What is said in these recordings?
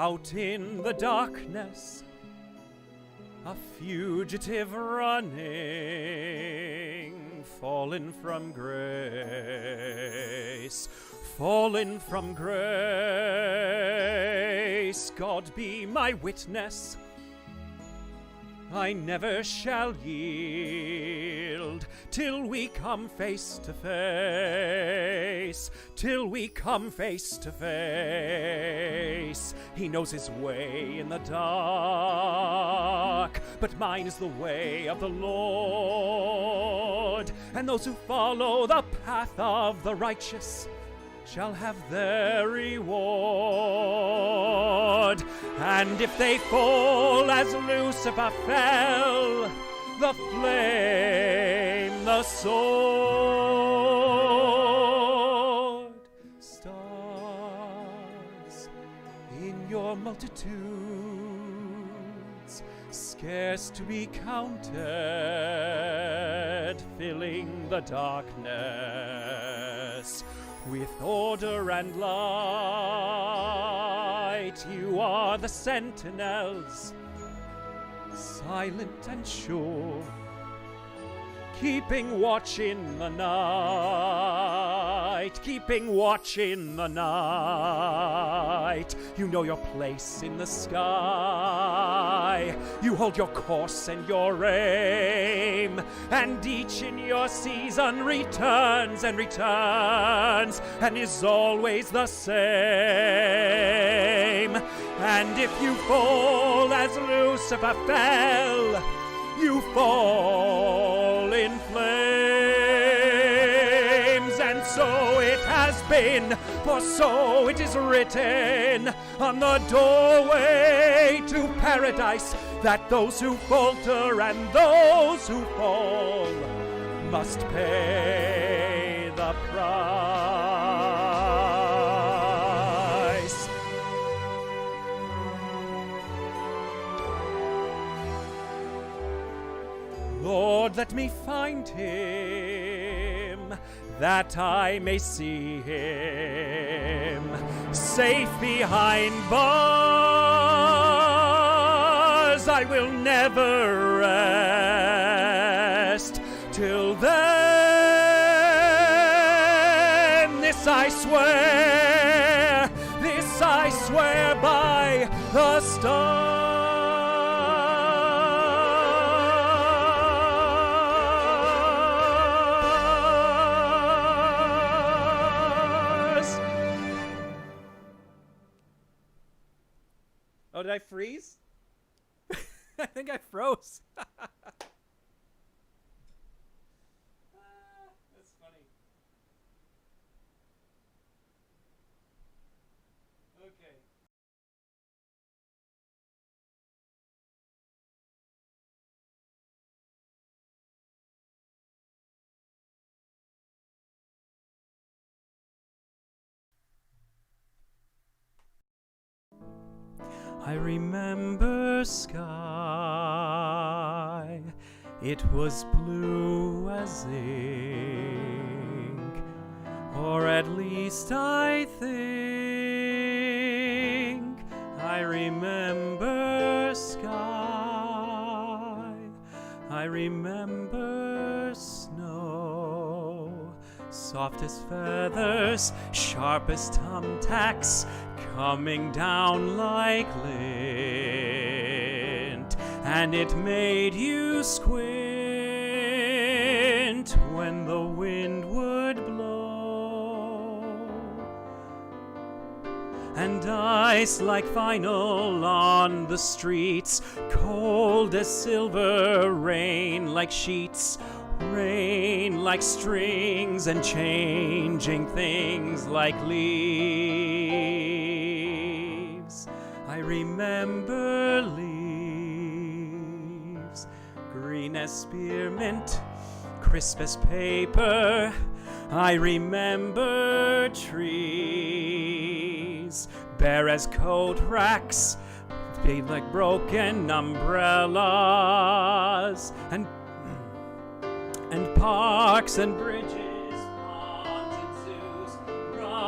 Out in the darkness, a fugitive running, fallen from grace, fallen from grace. God be my witness, I never shall yield till we come face to face, till we come face to face. He knows his way in the dark, but mine is the way of the Lord. And those who follow the path of the righteous shall have their reward. And if they fall as Lucifer fell, the flame, the sword, stars in your multitudes, scarce to be counted, filling the darkness with order and light. You are the sentinels, silent and sure, keeping watch in the night, keeping watch in the night. You know your place in the sky, you hold your course and your aim, and each in your season returns and returns, and is always the same. And if you fall as Lucifer fell, you fall in flames. And so it has been, for so it is written on the doorway to paradise, that those who falter and those who fall must pay the price. Lord, let me find him, that I may see him safe behind bars. I will never rest till then. This I swear by the stars. Oh, did I freeze? I think I froze. That's funny. Okay. I remember sky, it was blue as ink, or at least I think I remember sky. I remember snow, soft as feathers, sharp as thumbtacks, coming down like lint, and it made you squint when the wind would blow, and ice like vinyl on the streets, cold as silver, rain like sheets, rain like strings, and changing things like leaves. I remember leaves, green as spearmint, crisp as paper. I remember trees, bare as coat racks, big like broken umbrellas, and parks and bridges, ponds and zoos,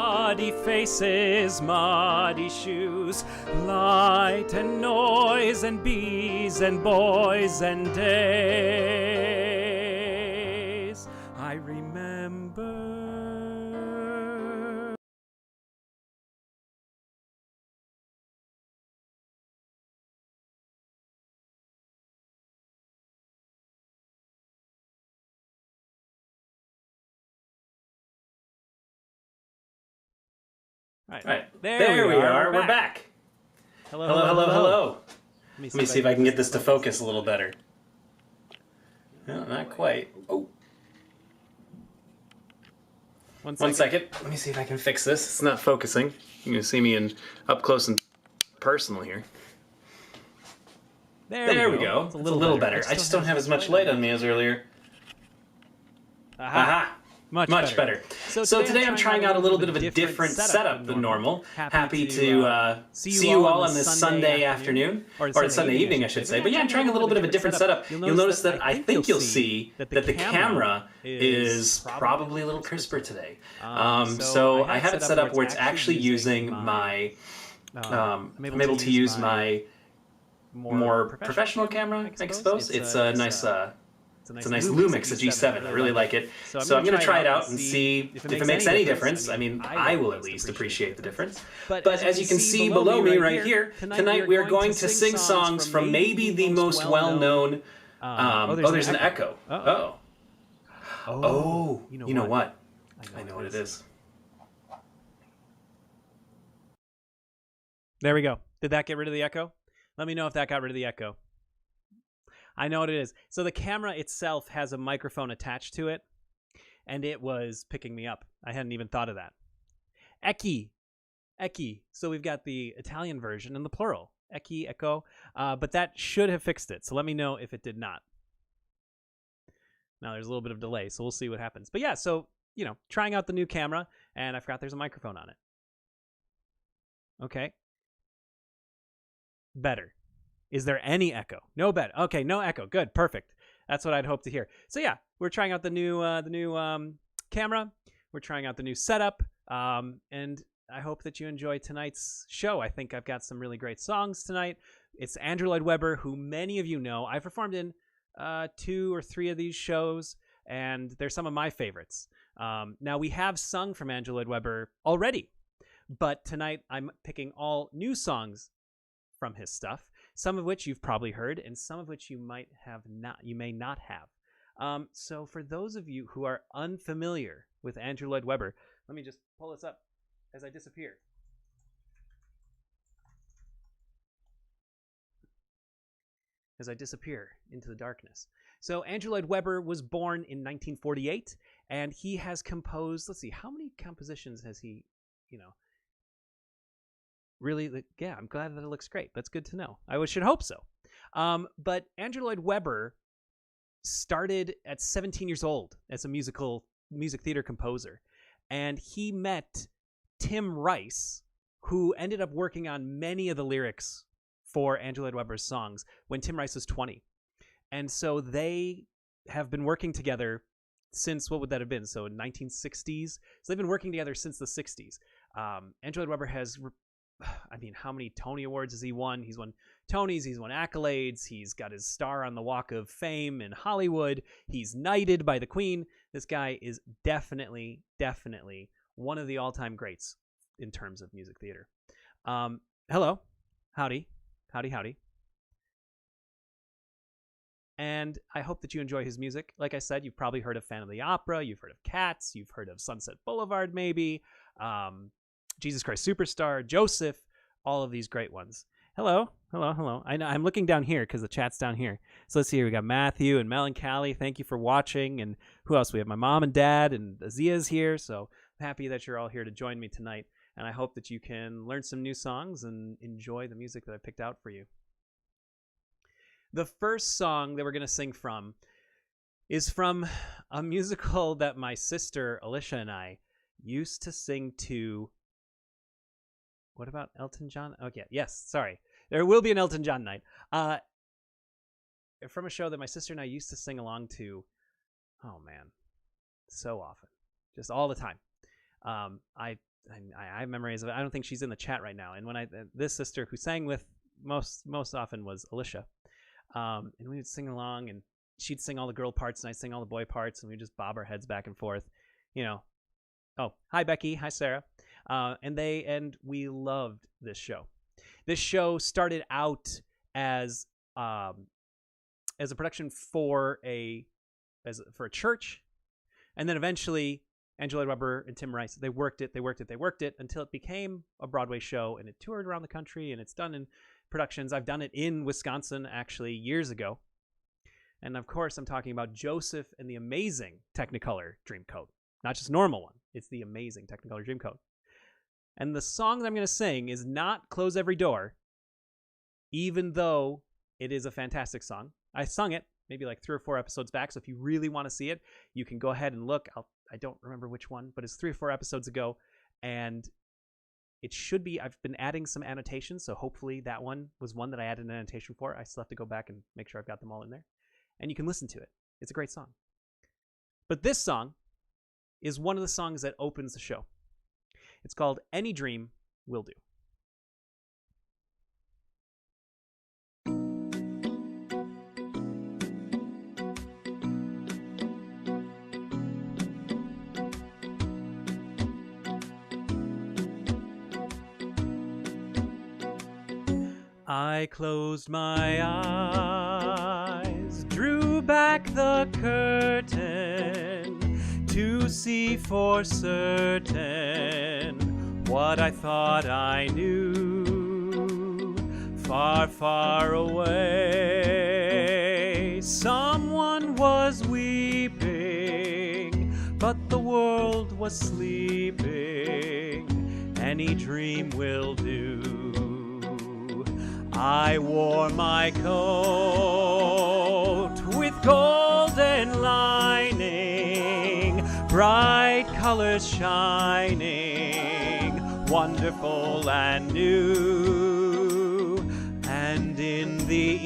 muddy faces, muddy shoes, light and noise and bees and boys and days. I remember. All right. There we are. We're back. Hello. Let me see if I can get this to focus a little better. No, not quite. Oh. One second. Let me see if I can fix this. It's not focusing. You can see me in up close and personal here. There we go. It's a little better. I just don't have as much light on me as earlier. Aha! Much better. So today I'm trying out a little bit of a different setup than normal. Happy to see you all on this Sunday afternoon, or Sunday evening, I should say. But yeah, I'm trying a little bit of a different setup. You'll notice that I think you'll see that the camera is probably a little crisper today. So I have it set up where it's actually using my, I'm able to use my more professional camera, I suppose. It's a nice... It's a nice Lumix, a G7. I really like it. So I'm going to try it out and see if it makes any difference. I mean, I will at least appreciate the difference. But as you can see below me right here, tonight we are going to sing songs from maybe the most well-known... there's an echo. Oh, you know what? I know what it is. There we go. Did that get rid of the echo? Let me know if that got rid of the echo. I know what it is. So the camera itself has a microphone attached to it, and it was picking me up. I hadn't even thought of that. Ecchi. So we've got the Italian version and the plural. Ecchi, echo. But that should have fixed it. So let me know if it did not. Now there's a little bit of delay, so we'll see what happens. But yeah, so, trying out the new camera, and I forgot there's a microphone on it. Okay. Better. Is there any echo? No better. Okay, no echo. Good, perfect. That's what I'd hope to hear. So yeah, we're trying out the new camera. We're trying out the new setup, and I hope that you enjoy tonight's show. I think I've got some really great songs tonight. It's Andrew Lloyd Webber, who many of you know. I've performed in 2 or 3 of these shows, and they're some of my favorites. Now we have sung from Andrew Lloyd Webber already, but tonight I'm picking all new songs from his stuff. Some of which you've probably heard, and some of which you may not have. So for those of you who are unfamiliar with Andrew Lloyd Webber, let me just pull this up as I disappear. As I disappear into the darkness. So Andrew Lloyd Webber was born in 1948, and he has composed, let's see, how many compositions has he, really, yeah, I'm glad that it looks great. That's good to know. I should hope so. But Andrew Lloyd Webber started at 17 years old as a music theater composer. And he met Tim Rice, who ended up working on many of the lyrics for Andrew Lloyd Webber's songs when Tim Rice was 20. And so they have been working together since, what would that have been? So 1960s. So they've been working together since the 60s. Andrew Lloyd Webber has... how many Tony Awards has he won? He's won Tonys, he's won accolades, he's got his star on the Walk of Fame in Hollywood, he's knighted by the Queen. This guy is definitely one of the all-time greats in terms of music theater. Hello. Howdy. And I hope that you enjoy his music. Like I said, you've probably heard of Phantom of the Opera, you've heard of Cats, you've heard of Sunset Boulevard maybe, Jesus Christ Superstar, Joseph, all of these great ones. Hello. I know I'm looking down here because the chat's down here. So let's see here. We got Matthew and Mel and Callie. Thank you for watching. And who else? We have my mom and dad, and Azia's here. So I'm happy that you're all here to join me tonight. And I hope that you can learn some new songs and enjoy the music that I picked out for you. The first song that we're going to sing from is from a musical that my sister Alicia and I used to sing to. What about Elton John? Okay, yes, sorry. There will be an Elton John night. From a show that my sister and I used to sing along to, oh man, so often. Just all the time. I I have memories of it. I don't think she's in the chat right now. And when this sister who sang with most often was Alicia, and we would sing along, and she'd sing all the girl parts, and I'd sing all the boy parts, and we'd just bob our heads back and forth, Oh, hi Becky, hi Sarah, and we loved this show. This show started out as a production for a church, and then eventually Angela Weber and Tim Rice, they worked it until it became a Broadway show, and it toured around the country, and it's done in productions. I've done it in Wisconsin actually years ago. And of course, I'm talking about Joseph and the Amazing Technicolor Dreamcoat. Not just normal one. It's the Amazing Technicolor Dreamcoat. And the song that I'm going to sing is not Close Every Door, even though it is a fantastic song. I sung it maybe like 3 or 4 episodes back, so if you really want to see it, you can go ahead and look. I don't remember which one, but it's 3 or 4 episodes ago, and it should be. I've been adding some annotations, so hopefully that one was one that I added an annotation for. I still have to go back and make sure I've got them all in there. And you can listen to it. It's a great song. But this song is one of the songs that opens the show. It's called Any Dream Will Do. I closed my eyes, drew back the curtain to see for certain what I thought I knew. Far, far away, someone was weeping, but the world was sleeping. Any dream will do. I wore my coat with golden lining, bright colors shining, wonderful and new. And in the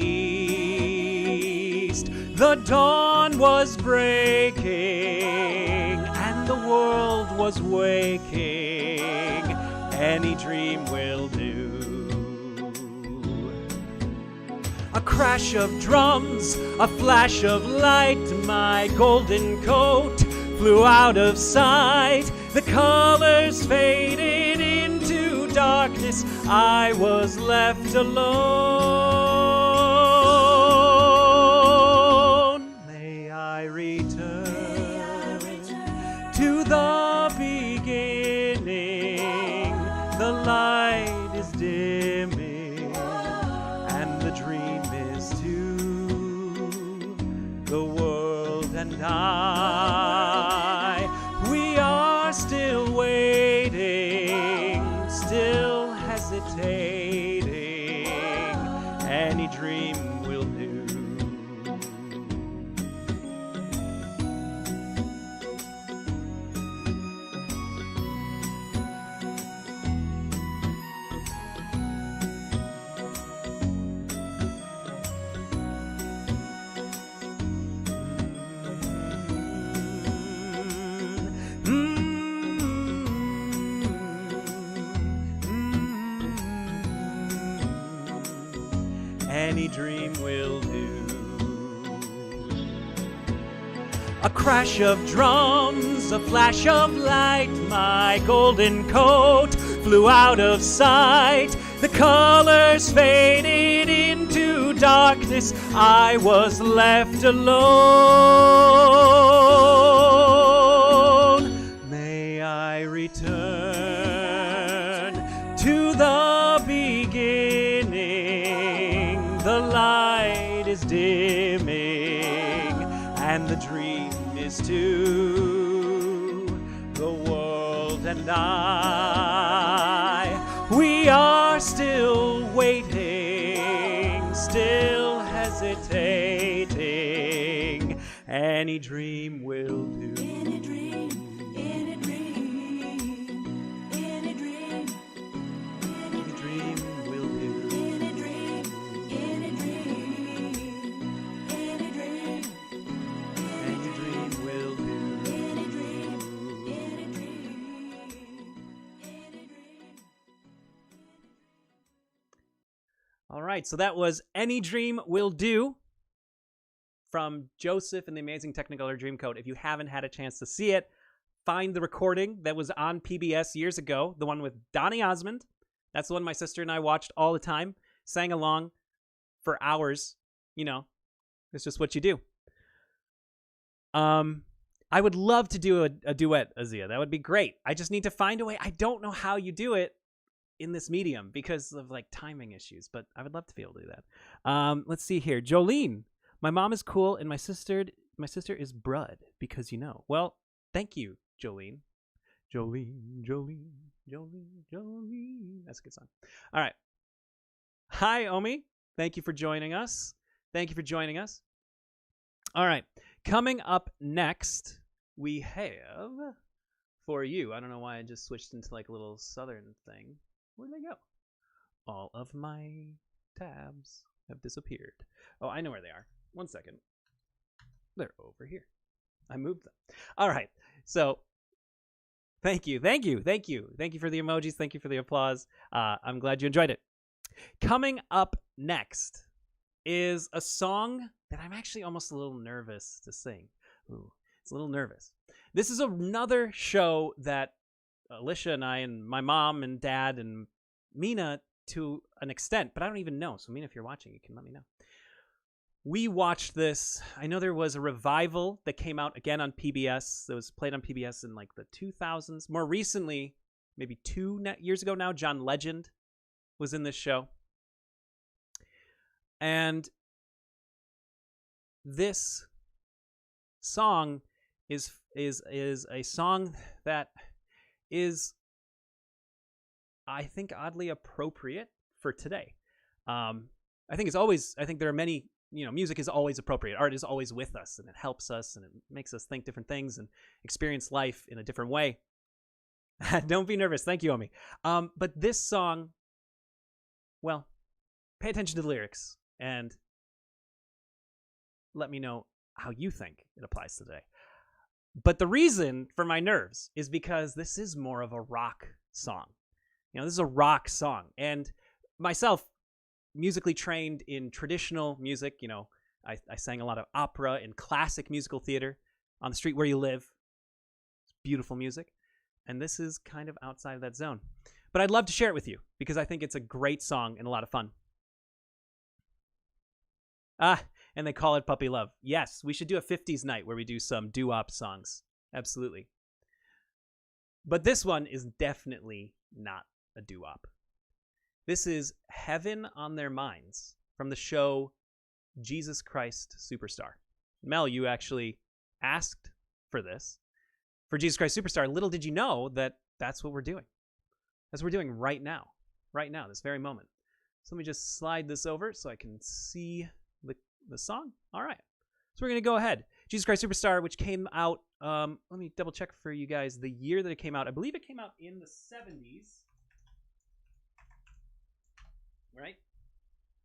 east, the dawn was breaking, and the world was waking. Any dream will do. A crash of drums, a flash of light, my golden coat flew out of sight. The colors faded into darkness, I was left alone. May I return to the beginning, the light is dimming, and the dream is too. The world and I, we are still waiting, still hesitating. Any dream will do. Any dream will do. A crash of drums, a flash of light, my golden coat flew out of sight. The colors faded into darkness, I was left alone. May I return to the beginning, the light is dimming, and the dream is too. The world and I, we are still waiting, still hesitating. Any dream will do. Any dream, any dream, any dream, Any dream will do. any dream, any dream, any dream, Any dream will do. any dream, any dream, any dream. All right, so that was Any Dream Will Do from Joseph and the Amazing Technicolor Dreamcoat. If you haven't had a chance to see it, find the recording that was on PBS years ago, the one with Donny Osmond. That's the one my sister and I watched all the time, sang along for hours. You know, it's just what you do. I would love to do a duet, Azia. That would be great. I just need to find a way. I don't know how you do it in this medium because of like timing issues, but I would love to be able to do that. Let's see here. Jolene, my mom is cool and my sister is Brud because you know. Well, thank you, Jolene. Jolene. That's a good song. All right. Hi, Omi. Thank you for joining us. All right. Coming up next, we have for you. I don't know why I just switched into like a little southern thing. Where'd they go? All of my tabs have disappeared. Oh, I know where they are. 1 second. They're over here. I moved them. All right. So thank you for the emojis. Thank you for the applause. I'm glad you enjoyed it. Coming up next is a song that I'm actually almost a little nervous to sing. Ooh, it's a little nervous. This is another show that Alicia and I and my mom and dad and Mina to an extent, but I don't even know. So Mina, if you're watching, you can let me know. We watched this. I know there was a revival that came out again on PBS. That was played on PBS in like the 2000s. More recently, maybe 2 years ago now, John Legend was in this show. And this song is a song that is, I think, oddly appropriate for today. I think there are many, music is always appropriate. Art is always with us, and it helps us, and it makes us think different things and experience life in a different way. Don't be nervous. Thank you, Omi. But this song, well, pay attention to the lyrics and let me know how you think it applies today. But the reason for my nerves is because this is more of a rock song. This is a rock song. And myself, musically trained in traditional music, I sang a lot of opera and classic musical theater on the street where you live. It's beautiful music. And this is kind of outside of that zone. But I'd love to share it with you because I think it's a great song and a lot of fun. And they call it Puppy Love. Yes, we should do a 50s night where we do some doo-wop songs. Absolutely. But this one is definitely not a doo-wop. This is Heaven on Their Minds from the show Jesus Christ Superstar. Mel, you actually asked for this. For Jesus Christ Superstar, little did you know that that's what we're doing. That's what we're doing right now. Right now, this very moment. So let me just slide this over so I can see the song. All right. So we're going to go ahead. Jesus Christ Superstar, which came out, let me double check for you guys the year that it came out. I believe it came out in the 70s. Right?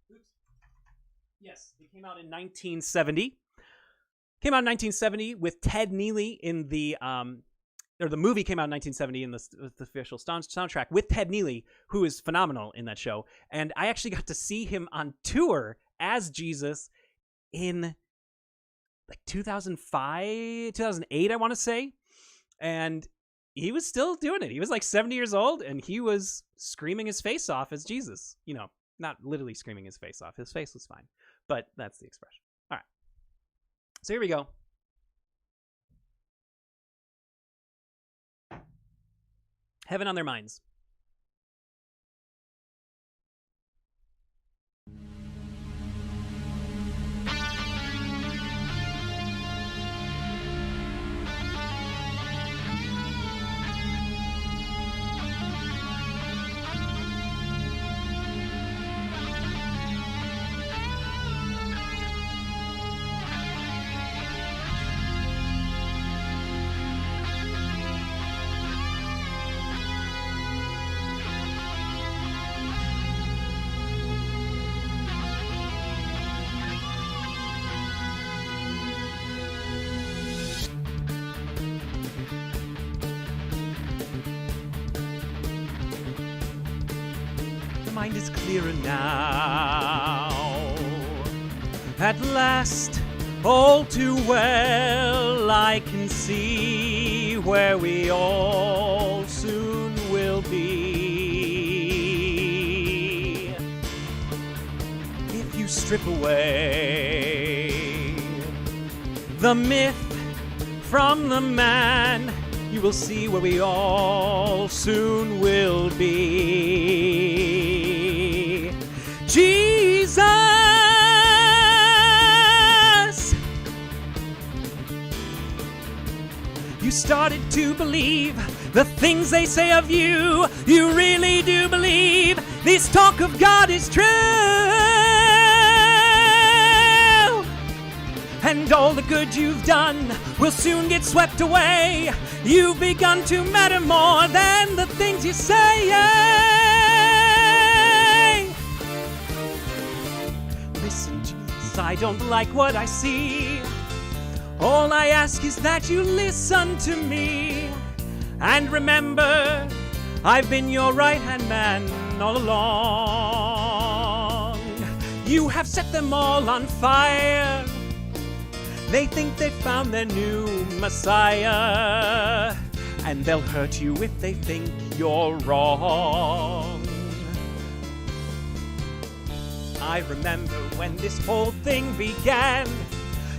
Oops. Yes, it came out in 1970. Came out in 1970 with Ted Neely in the movie came out in 1970 in the official soundtrack with Ted Neely, who is phenomenal in that show. And I actually got to see him on tour as Jesus in like 2005, 2008, I want to say. And he was still doing it. He was like 70 years old and he was screaming his face off as Jesus. Not literally screaming his face off. His face was fine, but that's the expression. All right. So here we go. Heaven on Their Minds. Mind is clearer now. At last, all too well, I can see where we all soon will be. If you strip away the myth from the man, you will see where we all soon will be. Jesus! You started to believe the things they say of you. You really do believe this talk of God is true. And all the good you've done will soon get swept away. You've begun to matter more than the things you say. Listen, Jesus, I don't like what I see. All I ask is that you listen to me. And remember, I've been your right-hand man all along. You have set them all on fire. They think they found their new Messiah, and they'll hurt you if they think you're wrong. I remember when this whole thing began.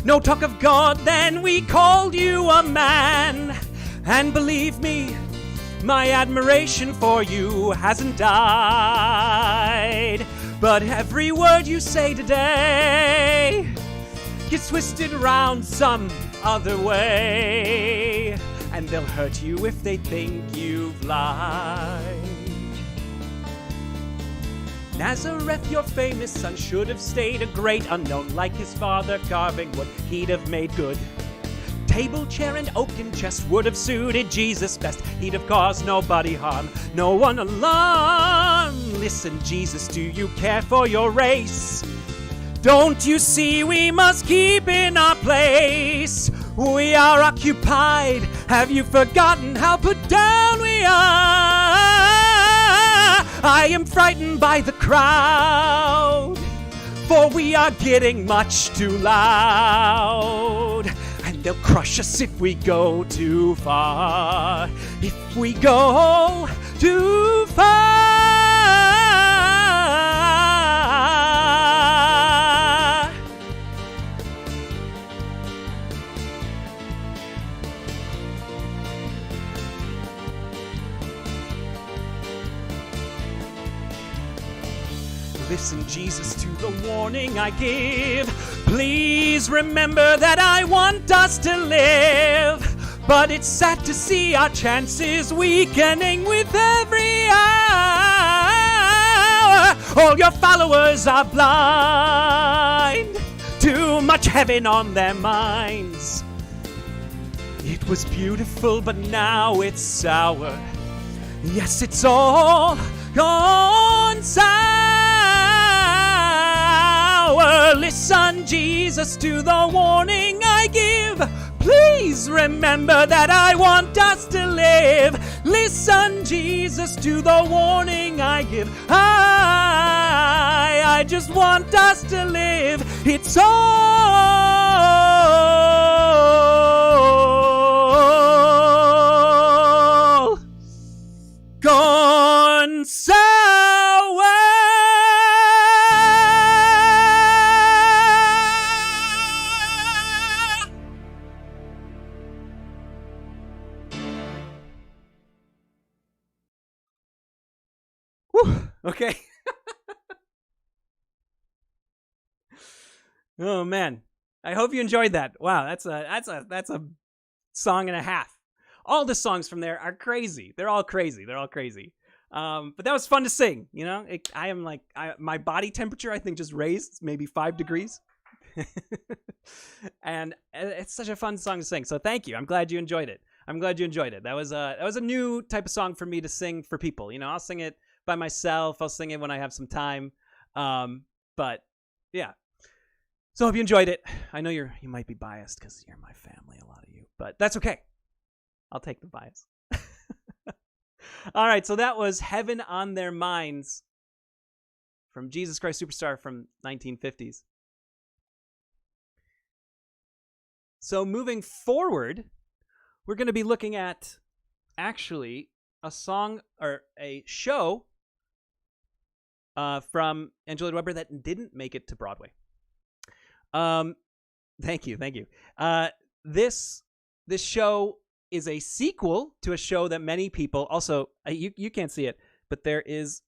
No talk of God, then we called you a man. And believe me, my admiration for you hasn't died. But every word you say today gets twisted around some other way. And they'll hurt you if they think you've lied. Nazareth, your famous son, should have stayed a great unknown. Like his father, carving what he'd have made good. Table, chair, and oaken chest would have suited Jesus best. He'd have caused nobody harm, no one alarm. Listen, Jesus, do you care for your race? Don't you see we must keep in our place? We are occupied. Have you forgotten how put down we are? I am frightened by the crowd, for we are getting much too loud. And they'll crush us if we go too far. If we go too far. Listen, Jesus, to the warning I give. Please remember that I want us to live. But it's sad to see our chances weakening with every hour. All your followers are blind. Too much heaven on their minds. It was beautiful, but now it's sour. Yes, it's all gone sour. Listen, Jesus, to the warning I give. Please remember that I want us to live. Listen, Jesus, to the warning I give. I just want us to live. It's all gone sour. Okay. Oh man, I hope you enjoyed that. Wow, that's a song and a half. All the songs from there are crazy. They're all crazy. But that was fun to sing. You know, my body temperature I think just raised maybe 5 degrees, and it's such a fun song to sing. So thank you. I'm glad you enjoyed it. That was a new type of song for me to sing for people. You know, I'll sing it by myself. I'll sing it when I have some time. But yeah. So I hope you enjoyed it. I know you might be biased because you're my family, a lot of you, but that's okay. I'll take the bias. All right, so that was Heaven on Their Minds from Jesus Christ Superstar from 1950s. So moving forward, we're going to be looking at actually a song or a show from Andrew Lloyd Webber that didn't make it to Broadway. Thank you. This show is a sequel to a show that many people also you can't see it, but there's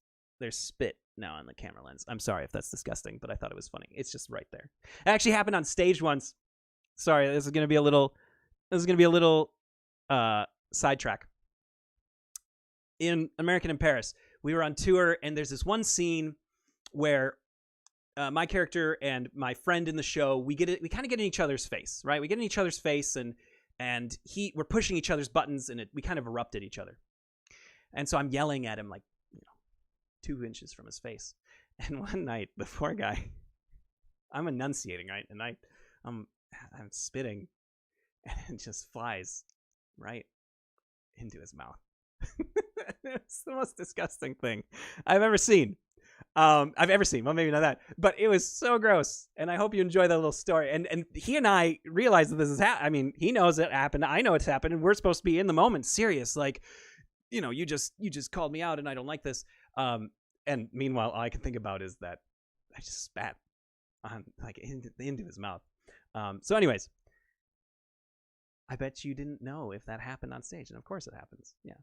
spit now on the camera lens. I'm sorry if that's disgusting, but I thought it was funny. It's just right there. It actually happened on stage once. Sorry, this is going to be a little sidetrack. In American in Paris, we were on tour, and there's this one scene where my character and my friend in the show, we kind of get in each other's face, right? We get in each other's face, and we're pushing each other's buttons, and we kind of erupt at each other. And so I'm yelling at him like, 2 inches from his face. And one night, the poor guy, I'm enunciating, right? And I'm spitting, and it just flies right into his mouth. It's the most disgusting thing I've ever seen. Well, maybe not that, but it was so gross. And I hope you enjoy that little story. And he and I realize that this is he knows it happened. I know it's happened, and we're supposed to be in the moment, serious. Like, you just called me out, and I don't like this. And meanwhile, all I can think about is that I just spat on into his mouth. So anyways, I bet you didn't know if that happened on stage, and of course it happens. Yeah.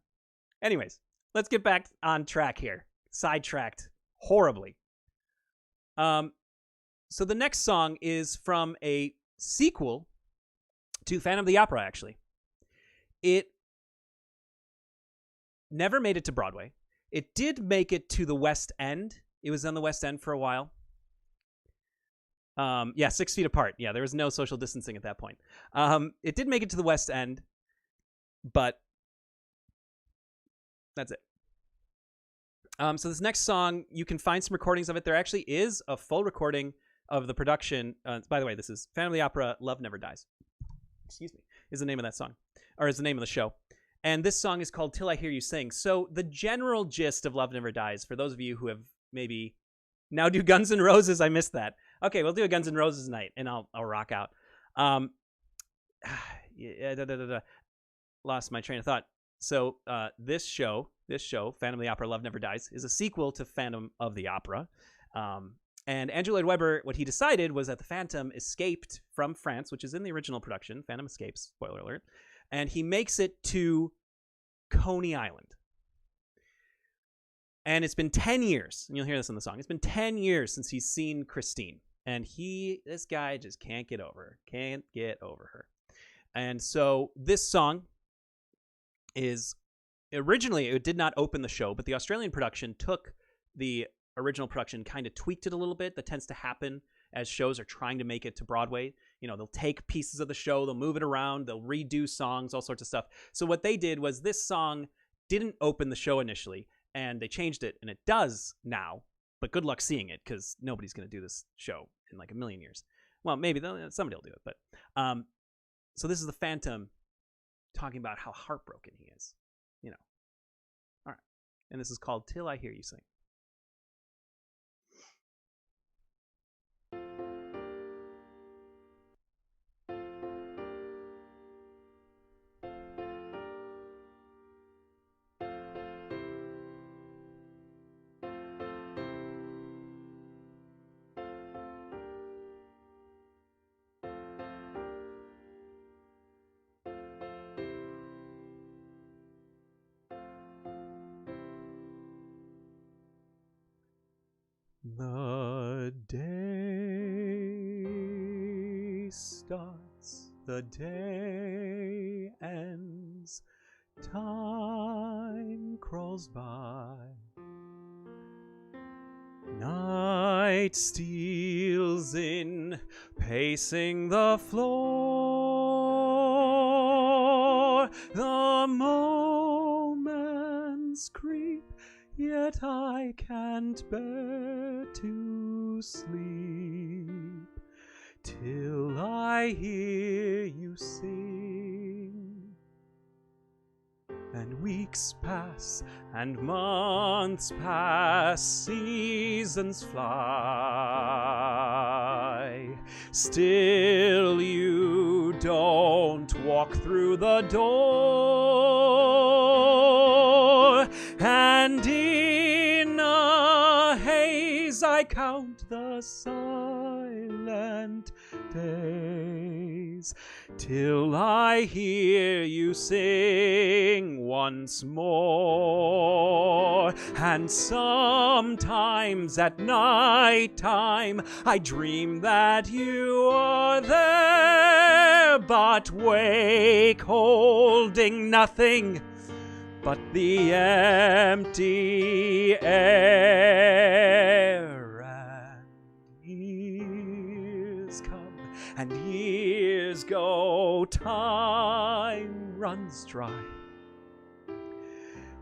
Anyways, let's get back on track here. Sidetracked horribly. So the next song is from a sequel to Phantom of the Opera, actually. It never made it to Broadway. It did make it to the West End. It was on the West End for a while. 6 feet apart. Yeah, there was no social distancing at that point. It did make it to the West End, but that's it. So this next song, you can find some recordings of it. There actually is a full recording of the production. By the way, this is Phantom of the Opera, Love Never Dies. Excuse me, is the name of that song, or is the name of the show. And this song is called Till I Hear You Sing. So the general gist of Love Never Dies, for those of you who have maybe now do Guns N' Roses, I missed that. Okay, we'll do a Guns N' Roses night, and I'll rock out. Lost my train of thought. So this show, Phantom of the Opera, Love Never Dies, is a sequel to Phantom of the Opera. And Andrew Lloyd Webber, what he decided was that the Phantom escaped from France, which is in the original production. Phantom escapes, spoiler alert. And he makes it to Coney Island. And it's been 10 years, and you'll hear this in the song. It's been 10 years since he's seen Christine. And this guy just can't get over her. And so this song is, originally it did not open the show, but the Australian production took the original production, kind of tweaked it a little bit. That tends to happen as shows are trying to make it to Broadway. They'll take pieces of the show, they'll move it around, they'll redo songs, all sorts of stuff. So what they did was, this song didn't open the show initially, and they changed it, and it does now. But good luck seeing it, because nobody's going to do this show in like a million years. Well, maybe somebody will do it, but so this is the Phantom talking about how heartbroken he is. All right, and this is called Till I Hear You Sing. The day starts, the day ends, time crawls by, night steals in, pacing the floor, the moments creep, yet I can't bear to sleep till I hear you sing. And weeks pass, and months pass, seasons fly, still you don't walk through the door, and in a haze I count the silent days, till I hear you sing once more. And sometimes at night time I dream that you are there, but wake holding nothing but the empty air. And years come and years go, time runs dry.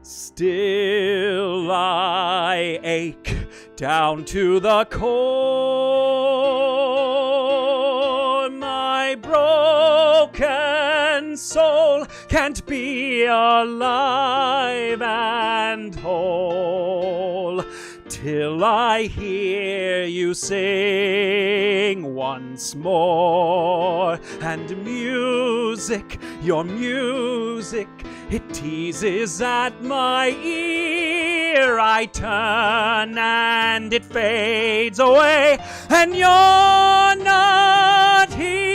Still I ache down to the core. My broken soul can't be alive and whole till I hear you sing once more. And music, your music, it teases at my ear. I turn and it fades away, and you're not here.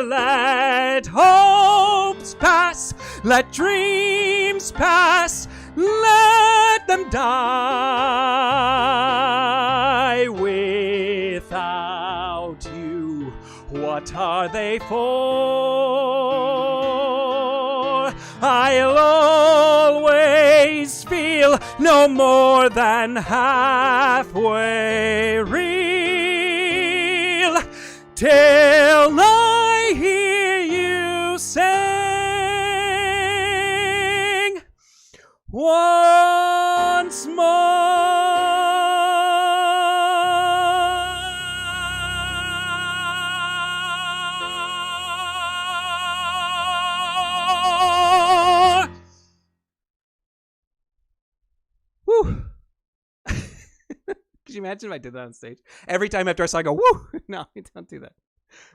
Let hopes pass, let dreams pass, let them die. Without you, what are they for? I'll always feel no more than halfway real, till I hear you sing once more. Woo. Could you imagine if I did that on stage? Every time after a song I go, woo! No, we don't do that.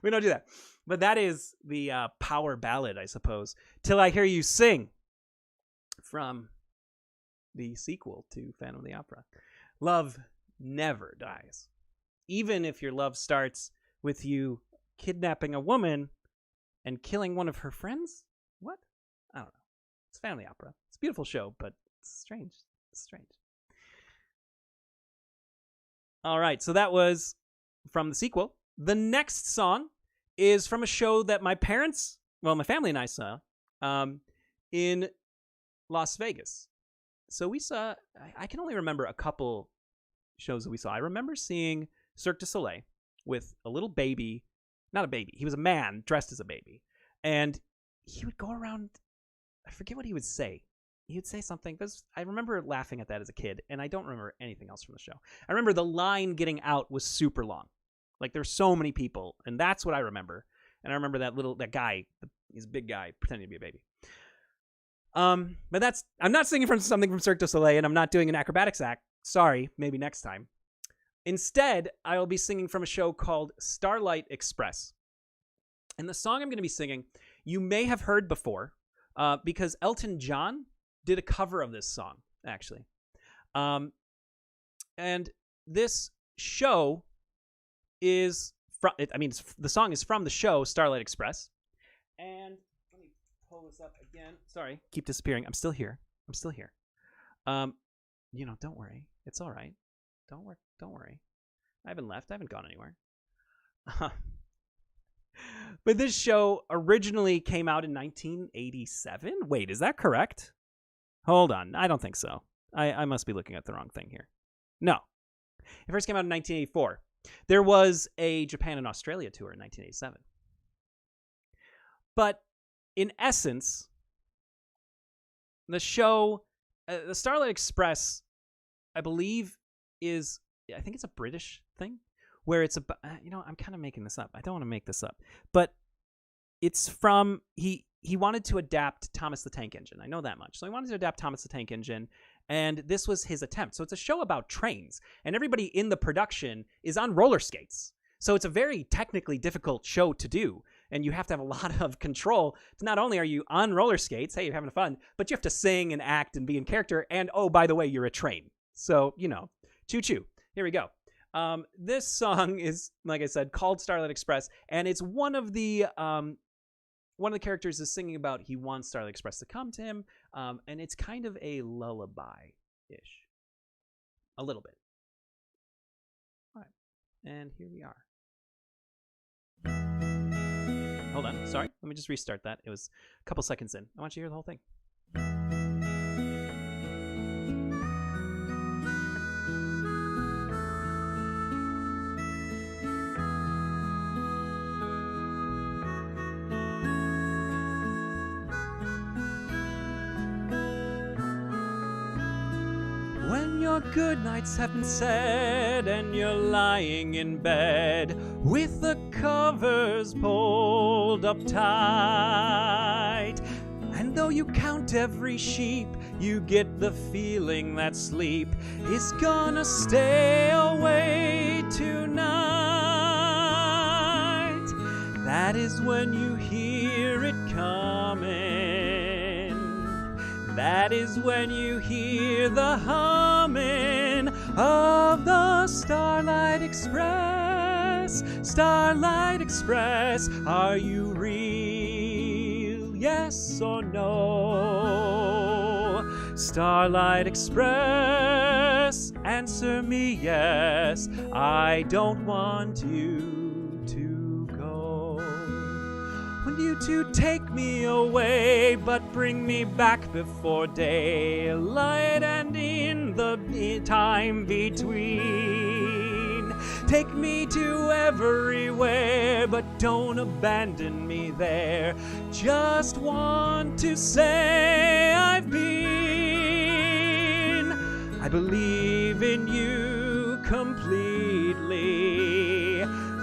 We don't do that. But that is the power ballad, I suppose. Till I Hear You Sing, from the sequel to Phantom of the Opera. Love never dies. Even if your love starts with you kidnapping a woman and killing one of her friends? What? I don't know. It's Phantom of the Opera. It's a beautiful show, but it's strange. It's strange. All right, so that was from the sequel. The next song is from a show that my family and I saw in Las Vegas. So we saw, I can only remember a couple shows that we saw. I remember seeing Cirque du Soleil with a little baby, not a baby, he was a man dressed as a baby. And he would go around, I forget what he would say. He would say something. I remember laughing at that as a kid, and I don't remember anything else from the show. I remember the line getting out was super long. Like, there's so many people, and that's what I remember. And I remember that guy, he's a big guy, pretending to be a baby. But I'm not singing from something from Cirque du Soleil, and I'm not doing an acrobatics act. Sorry, maybe next time. Instead, I will be singing from a show called Starlight Express. And the song I'm going to be singing, you may have heard before, because Elton John did a cover of this song, actually. And this show is the song is from the show Starlight Express. And let me pull this up again. Sorry, keep disappearing. I'm still here. Don't worry. It's all right. Don't worry. I haven't left. I haven't gone anywhere. But this show originally came out in 1987. Wait, is that correct? Hold on. I don't think so. I must be looking at the wrong thing here. No. It first came out in 1984. There was a Japan and Australia tour in 1987. But in essence, the show, the Starlight Express, I believe I think it's a British thing, where it's about, I'm kind of making this up. I don't want to make this up. But it's from, he wanted to adapt Thomas the Tank Engine. I know that much. So he wanted to adapt Thomas the Tank Engine, and this was his attempt. So it's a show about trains, and everybody in the production is on roller skates. So it's a very technically difficult show to do. and you have to have a lot of control. Not only are you on roller skates, hey, you're having fun, but you have to sing and act and be in character. And oh, by the way, you're a train. So, choo choo. Here we go. This song is, like I said, called Starlight Express, and it's one of the characters is singing about he wants Starlight Express to come to him, and it's kind of a lullaby-ish. A little bit. All right. And here we are. Hold on. Sorry. Let me just restart that. It was a couple seconds in. I want you to hear the whole thing. When your good nights have been said and you're lying in bed with the covers pulled up tight, and though you count every sheep, you get the feeling that sleep is gonna stay away tonight. That is when you hear it coming. That is when you hear the humming of the Starlight Express. Starlight Express, are you real? Yes or no? Starlight Express, answer me yes. I don't want you to go. When you two take me away, but bring me back before daylight and in the time between. Take me to everywhere, but don't abandon me there. Just want to say I've been. I believe in you completely,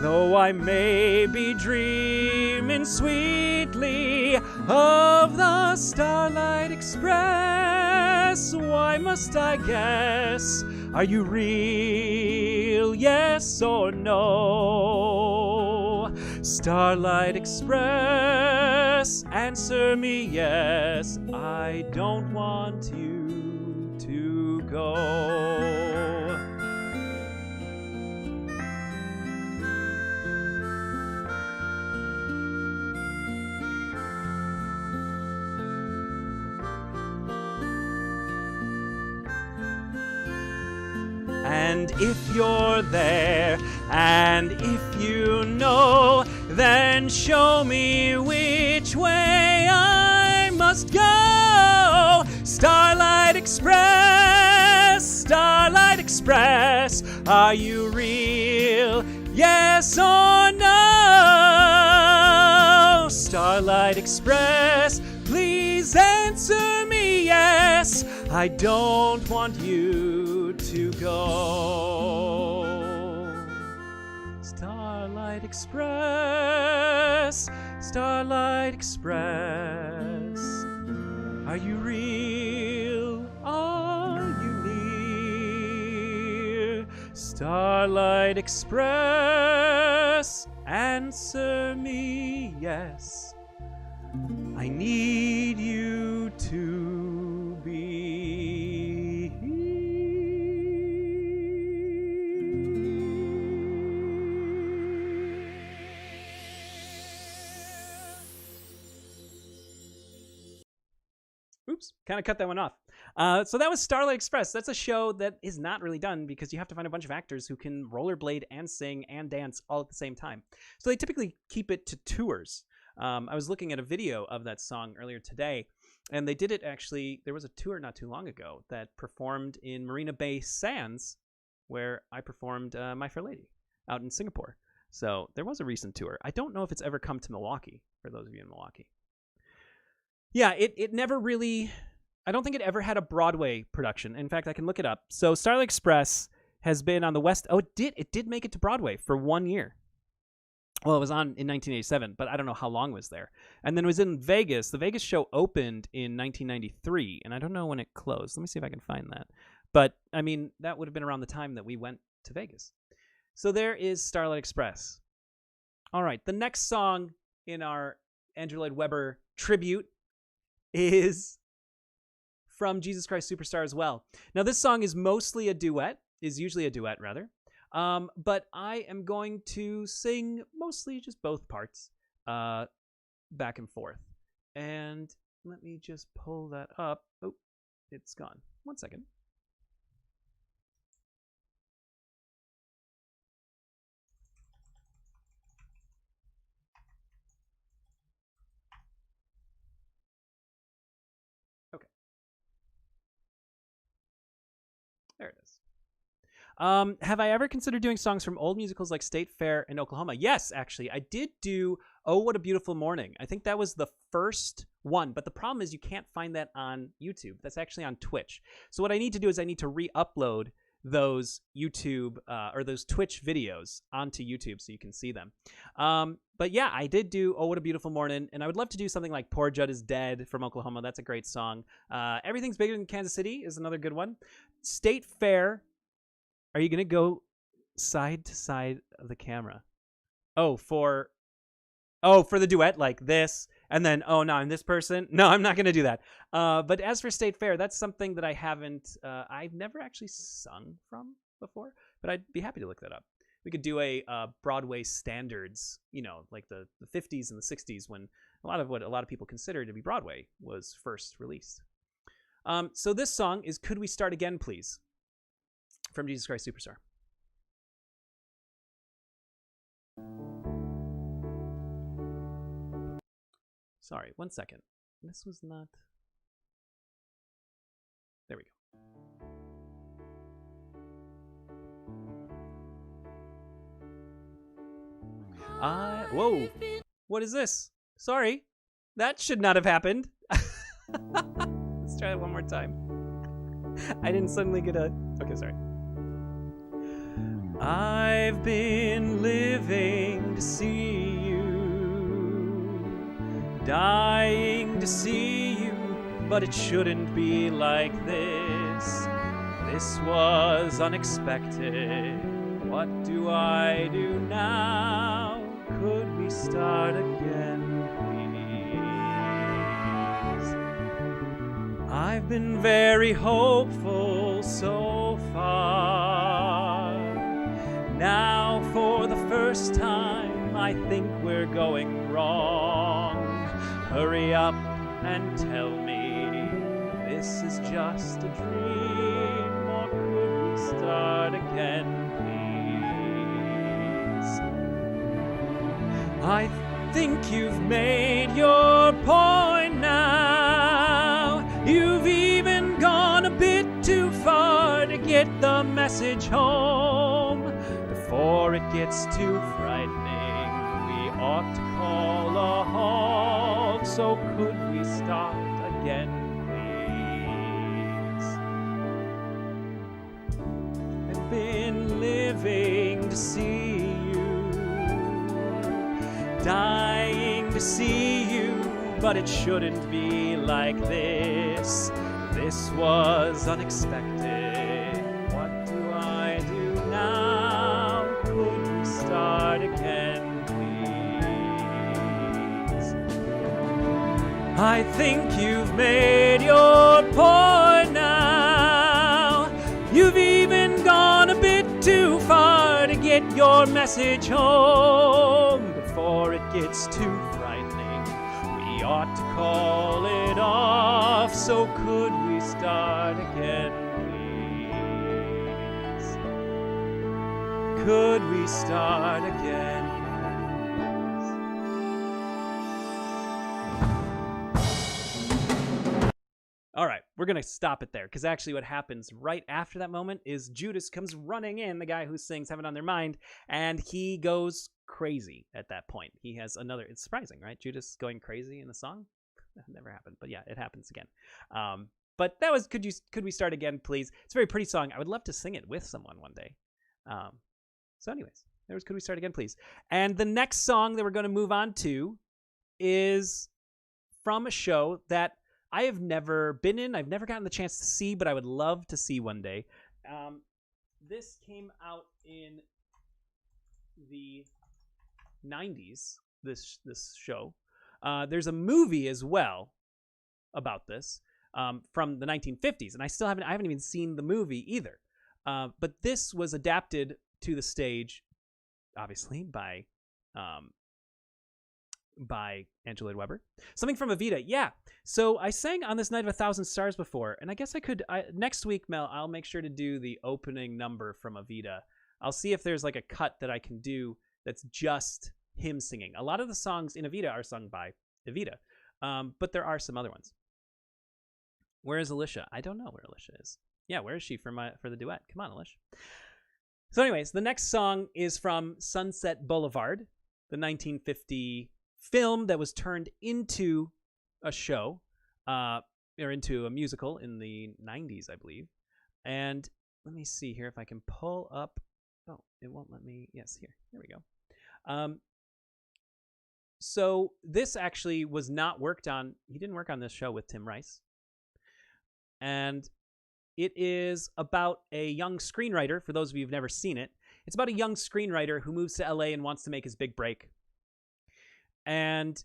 though I may be dreaming sweetly of the Starlight Express. Why must I guess? Are you real? Yes or no? Starlight Express, answer me yes. I don't want you to go. And if you're there, and if you know, then show me which way I must go. Starlight Express, Starlight Express, are you real? Yes or no? Starlight Express, please answer me yes. I don't want you to go. Starlight Express, Starlight Express, are you real? Are you near? Starlight Express, answer me yes. I need you to be here. Oops, kind of cut that one off. So that was Starlight Express. That's a show that is not really done because you have to find a bunch of actors who can rollerblade and sing and dance all at the same time. So they typically keep it to tours. I was looking at a video of that song earlier today, and they did it actually. There was a tour not too long ago that performed in Marina Bay Sands, where I performed My Fair Lady out in Singapore. So there was a recent tour. I don't know if it's ever come to Milwaukee, for those of you in Milwaukee. Yeah, it never really, I don't think it ever had a Broadway production. In fact, I can look it up. So Starlight Express has been on the West. Oh, it did make it to Broadway for 1 year. Well, it was on in 1987, but I don't know how long it was there. And then it was in Vegas. The Vegas show opened in 1993, and I don't know when it closed. Let me see if I can find that. But, I mean, that would have been around the time that we went to Vegas. So there is Starlight Express. All right, the next song in our Andrew Lloyd Webber tribute is from Jesus Christ Superstar as well. Now, this song is usually a duet, rather. But I am going to sing mostly just both parts back and forth. And let me just pull that up. Oh, it's gone. 1 second. Okay. There it is. Have I ever considered doing songs from old musicals like State Fair and Oklahoma? Yes, actually. I did do Oh, What a Beautiful Morning. I think that was the first one, but the problem is you can't find that on YouTube. That's actually on Twitch. So what I need to do is I need to re-upload those YouTube or those Twitch videos onto YouTube so you can see them. But yeah, I did do Oh, What a Beautiful Morning, and I would love to do something like Poor Judd is Dead from Oklahoma. That's a great song. Everything's Bigger Than Kansas City is another good one. State Fair. Are you going to go side to side of the camera? Oh, for the duet like this, and then, oh, no, I'm this person? No, I'm not going to do that. But as for State Fair, that's something that I've never actually sung from before, but I'd be happy to look that up. We could do a Broadway standards, like the 50s and the 60s when a lot of people consider to be Broadway was first released. So this song is Could We Start Again, Please? From Jesus Christ Superstar. Sorry, 1 second. This was not... There we go. Whoa! What is this? Sorry. That should not have happened. Let's try that one more time. I didn't suddenly get a... Okay, sorry. I've been living to see you, dying to see you, but it shouldn't be like this. This was unexpected. What do I do now? Could we start again, please? I've been very hopeful so far. Now, for the first time, I think we're going wrong. Hurry up and tell me this is just a dream, or could we start again, please? I think you've made your point now. You've even gone a bit too far to get the message home. Before it gets too frightening, we ought to call a halt. So could we start again, please? I've been living to see you, dying to see you, but it shouldn't be like this. This was unexpected. What do I do now? Could we start again, please? I think you've made your point now. You've even gone a bit too far to get your message home. Before it gets too frightening, we ought to call it off. So could we start again, please? Could we start again? All right, we're going to stop it there, because actually what happens right after that moment is Judas comes running in, the guy who sings Heaven on Their Mind, and he goes crazy at that point. He has another... It's surprising, right? Judas going crazy in the song? That never happened, but yeah, it happens again. But that was Could We Start Again, Please? It's a very pretty song. I would love to sing it with someone one day. So anyways, there was Could We Start Again, Please? And the next song that we're going to move on to is from a show that I have never been in. I've never gotten the chance to see, but I would love to see one day. This came out in the 90s, this show. There's a movie as well about this from the 1950s, and I haven't even seen the movie either. But this was adapted to the stage, obviously by Andrew Lloyd Webber. Something from Evita, yeah. So I sang On This Night of a Thousand Stars before, and I guess I could next week, Mel. I'll make sure to do the opening number from Evita. I'll see if there's like a cut that I can do that's just him singing. A lot of the songs in Evita are sung by Evita, but there are some other ones. Where is Alicia? I don't know where Alicia is. Yeah, where is she for the duet? Come on, Alicia. So anyways, the next song is from Sunset Boulevard, the 1950 film that was turned into a show, or into a musical in the 90s, I believe. And let me see here if I can pull up. Oh, it won't let me. Yes, here we go. So this actually was not worked on. He didn't work on this show with Tim Rice. And it is about a young screenwriter. For those of you who've never seen it, it's about a young screenwriter who moves to LA and wants to make his big break. And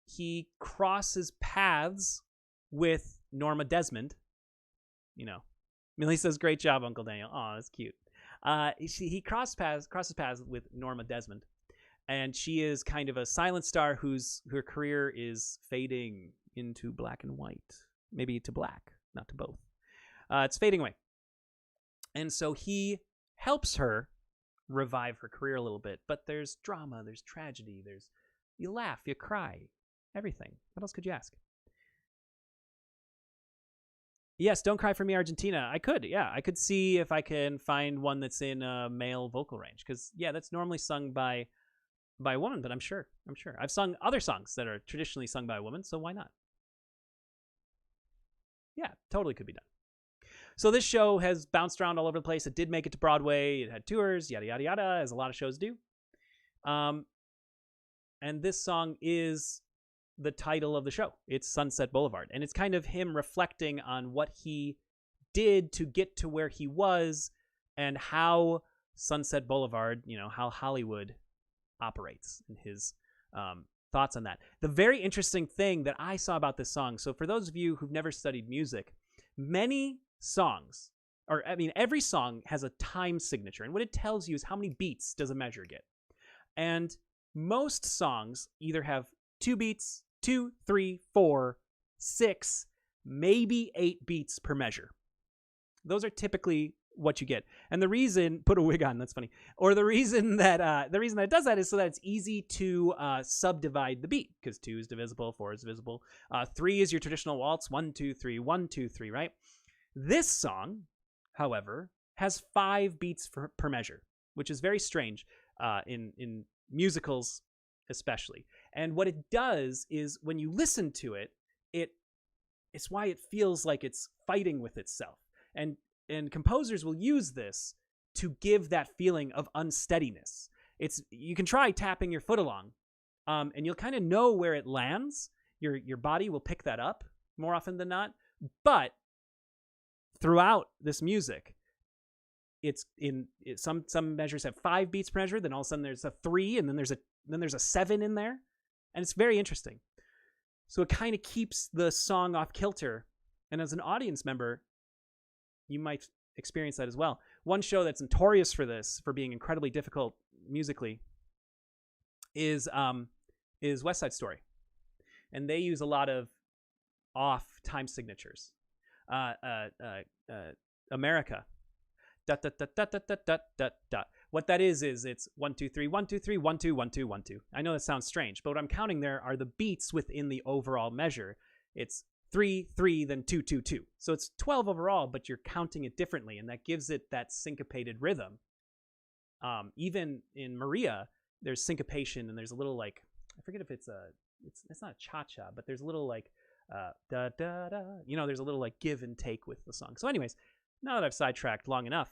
he crosses paths with Norma Desmond. You know, Millie says, "Great job, Uncle Daniel." Oh, that's cute. He crosses paths with Norma Desmond, and she is kind of a silent star her career is fading into black and white, maybe to black, not to both. It's fading away, and so he helps her revive her career a little bit. But there's drama, there's tragedy, you laugh, you cry, everything. What else could you ask? Yes, Don't Cry for Me, Argentina. I could see if I can find one that's in a male vocal range, because that's normally sung by a woman. But I'm sure I've sung other songs that are traditionally sung by a woman, so why not? Yeah, totally could be done. So this show has bounced around all over the place. It did make it to Broadway. It had tours, yada yada yada, as a lot of shows do. And this song is the title of the show. It's Sunset Boulevard. And it's kind of him reflecting on what he did to get to where he was and how Sunset Boulevard, how Hollywood operates, and his thoughts on that. The very interesting thing that I saw about this song, so for those of you who've never studied music, many songs, every song has a time signature. And what it tells you is how many beats does a measure get. And most songs either have 2 beats, 2, 3, 4, 6, maybe 8 beats per measure. Those are typically what you get. And the reason, put a wig on, that's funny. Or the reason that it does that is so that it's easy to subdivide the beat, because 2 is divisible, 4 is divisible. 3 is your traditional waltz, 1, 2, 3, 1, 2, 3, right? This song, however, has 5 beats per measure, which is very strange in musicals especially. And what it does is when you listen to it, it's why it feels like it's fighting with itself. And composers will use this to give that feeling of unsteadiness. You can try tapping your foot along, and you'll kind of know where it lands. Your body will pick that up more often than not. But throughout this music, some measures have 5 beats per measure, then all of a sudden there's a 3, and then there's a 7 in there, and it's very interesting. So it kind of keeps the song off kilter, and as an audience member, you might experience that as well. One show that's notorious for being incredibly difficult musically, is West Side Story, and they use a lot of off time signatures. America. Dot, dot, dot, dot, dot, dot, dot, dot. What that is it's 1 2 3 1 2 3 1 2 1 2 1 2. I know that sounds strange, but what I'm counting there are the beats within the overall measure. It's 3 3 then 2 2 2. So it's 12 overall, but you're counting it differently, and that gives it that syncopated rhythm. Even in Maria, there's syncopation, and there's a little like, I forget if it's not a cha-cha, but there's a little like da da da. There's a little like give and take with the song. So anyways, now that I've sidetracked long enough,